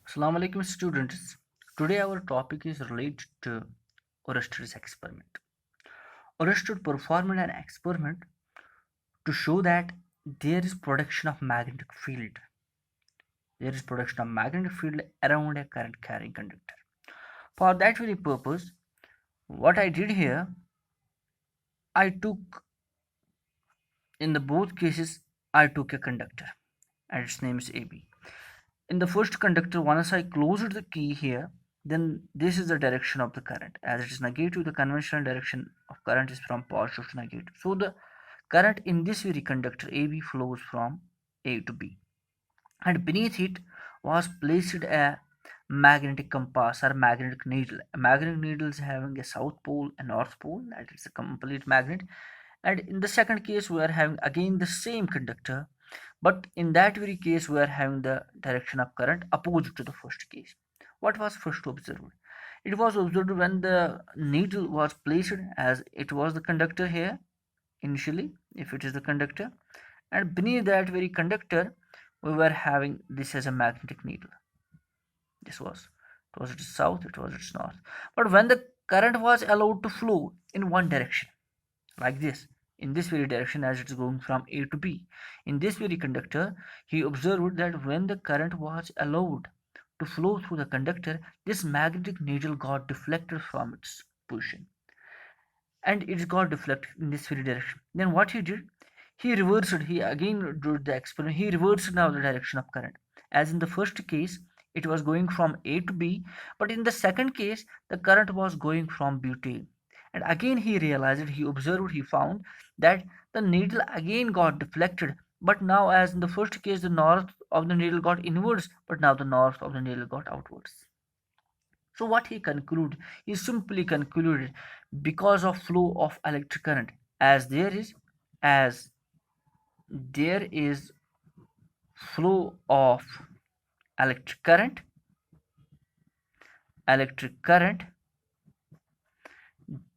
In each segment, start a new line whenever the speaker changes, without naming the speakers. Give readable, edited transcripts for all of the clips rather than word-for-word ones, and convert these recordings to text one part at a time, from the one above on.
Assalamu alaikum students. Today our topic is related to Oersted experiment. Oersted performed an experiment to show that there is production of magnetic field. There is production of magnetic field around a current carrying conductor. For that very purpose, what I did here, I took in the both cases I took a conductor and its name is AB. In the first conductor, once I closed the key here, then this is the direction of the current. As it is negative, the conventional direction of current is from positive to negative. So the current in this very conductor AB flows from A to B. And beneath it was placed a magnetic compass or magnetic needle. A magnetic needle is having a south pole and north pole, that is a complete magnet. And in the second case, we are having again the same conductor, but in that very case we are having the direction of current opposite to the first case. What was first observed? It was observed when the needle was placed, as it was the conductor here initially, if it is the conductor, and beneath that very conductor we were having this as a magnetic needle. This was, it was its south, it was its north. But when the current was allowed to flow in one direction, like this, in this very direction, as it is going from A to B, in this very conductor, he observed that when the current was allowed to flow through the conductor, this magnetic needle got deflected from its position, and it got deflected in this very direction. Then what he did, he reversed, he again did the experiment, he reversed now the direction of current. As in the first case, it was going from A to B, but in the second case, the current was going from B to A. And again he realized, he observed, he found that the needle again got deflected, but now, as in the first case, the north of the needle got inwards, but now the north of the needle got outwards. So what he concluded, he simply concluded, because of flow of electric current, as there is flow of electric current, electric current,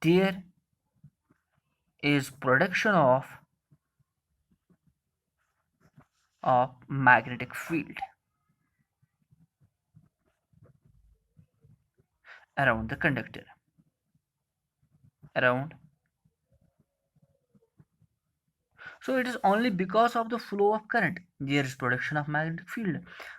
there is production of magnetic field around the conductor, around. So it is only because of the flow of current there is production of magnetic field.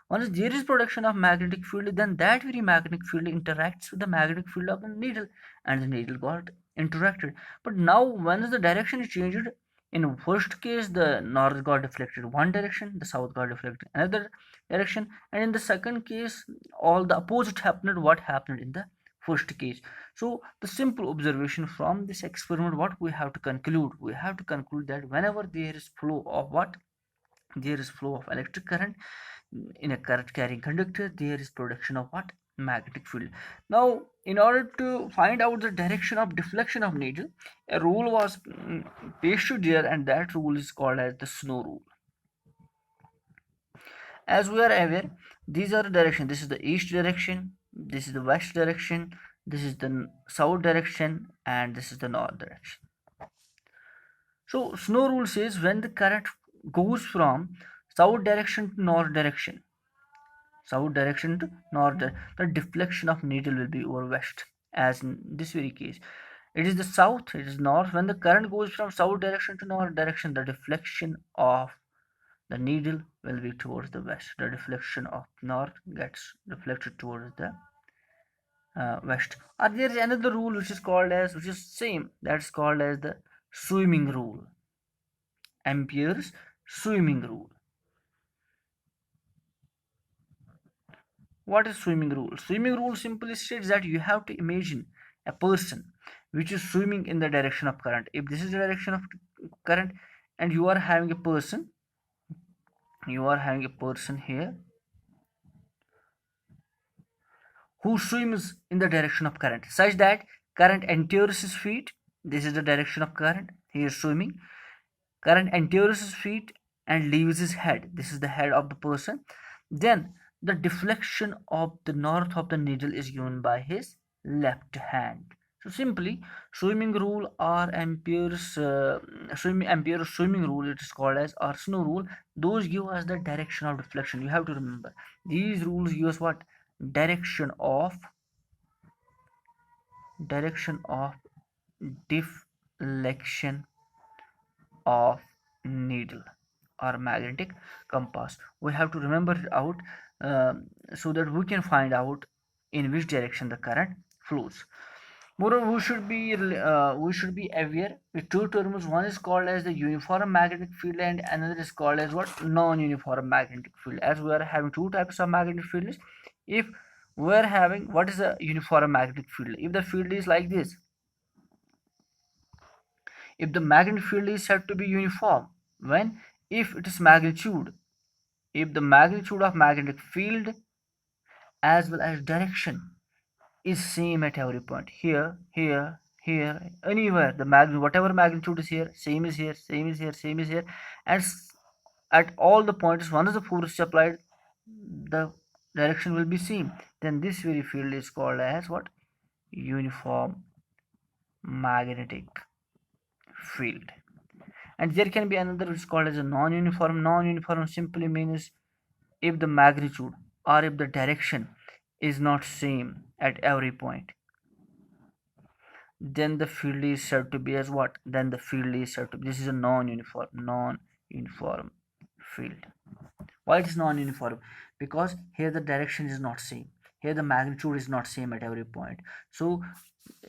Once there is production of magnetic field, then that very magnetic field interacts with the magnetic field of the needle, and the needle got interacted. But now once the direction is changed, in first case the north got deflected one direction, the south got deflected another direction, and in the second case all the opposite happened what happened in the first case. So the simple observation from this experiment, what we have to conclude, we have to conclude that whenever there is flow of what, there is flow of electric current in a current carrying conductor, there is production of what, magnetic field. Now in order to find out the direction of deflection of needle, a rule was pasted there, and that rule is called as the snow rule. As we are aware, these are the direction, this is the east direction, this is the west direction, this is the south direction, and this is the north direction. So snow rule says when the current goes from south direction to north direction, south direction to north, the deflection of needle will be over west. As in this very case, it is the south, it is north. When the current goes from south direction to north direction, the deflection of the needle will be towards the west. The deflection of north gets reflected towards the west. Or there is another rule which is called as, which is same, that's called as the swimming rule, Ampere's swimming rule. What is swimming rule? Swimming rule simply states that you have to imagine a person which is swimming in the direction of current. If this is the direction of current, and you are having a person, you are having a person here who swims in the direction of current, such that current enters his feet. This is the direction of current. He is swimming. Current enters his feet and leaves his head. This is the head of the person. Then the deflection of the north of the needle is given by his left hand. So simply, swimming rule or Ampere's swimming rule, it is called as, or snow rule. Those give us the direction of deflection. You have to remember these rules give us what, direction of deflection of needle or magnetic compass. We have to remember it out, so that we can find out in which direction the current flows. Moreover, we should be aware with two terms. One is called as the uniform magnetic field, and another is called as what, non-uniform magnetic field. As we are having two types of magnetic fields, if we are having, what is a uniform magnetic field? If the field is like this, if the magnetic field is said to be uniform, when, if it is magnitude, if the magnitude of magnetic field as well as direction is same at every point, here, anywhere, the magnitude, whatever magnitude is here, same is here, same is here, same is here, and at all the points, once the force is applied, the direction will be same. Then this very field is called as what? Uniform magnetic field. And there can be another which is called as a non-uniform. Non-uniform simply means if the magnitude or if the direction is not same at every point, then the field is said to be as what? Then the field is said to be, this is a non-uniform field. Why it is non-uniform? Because here the direction is not same, here the magnitude is not same at every point. So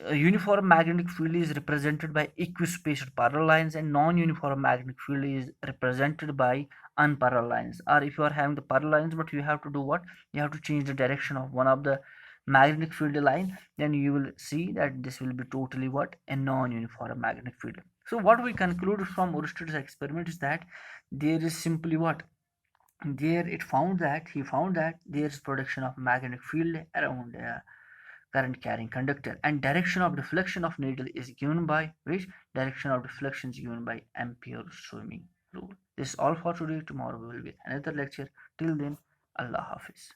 a uniform magnetic field is represented by equispaced parallel lines, and non-uniform magnetic field is represented by unparalleled lines. Or if you are having the parallel lines, but you have to do what? You have to change the direction of one of the magnetic field line, then you will see that this will be totally what? A non-uniform magnetic field. So what we concluded from Oersted's experiment is that there is simply what? There he found that there is production of magnetic field around current carrying conductor, and direction of deflection of needle is given by which? Direction of deflection is given by Ampere's swimming rule. This is all for today. Tomorrow we will be another lecture. Till then, Allah Hafiz.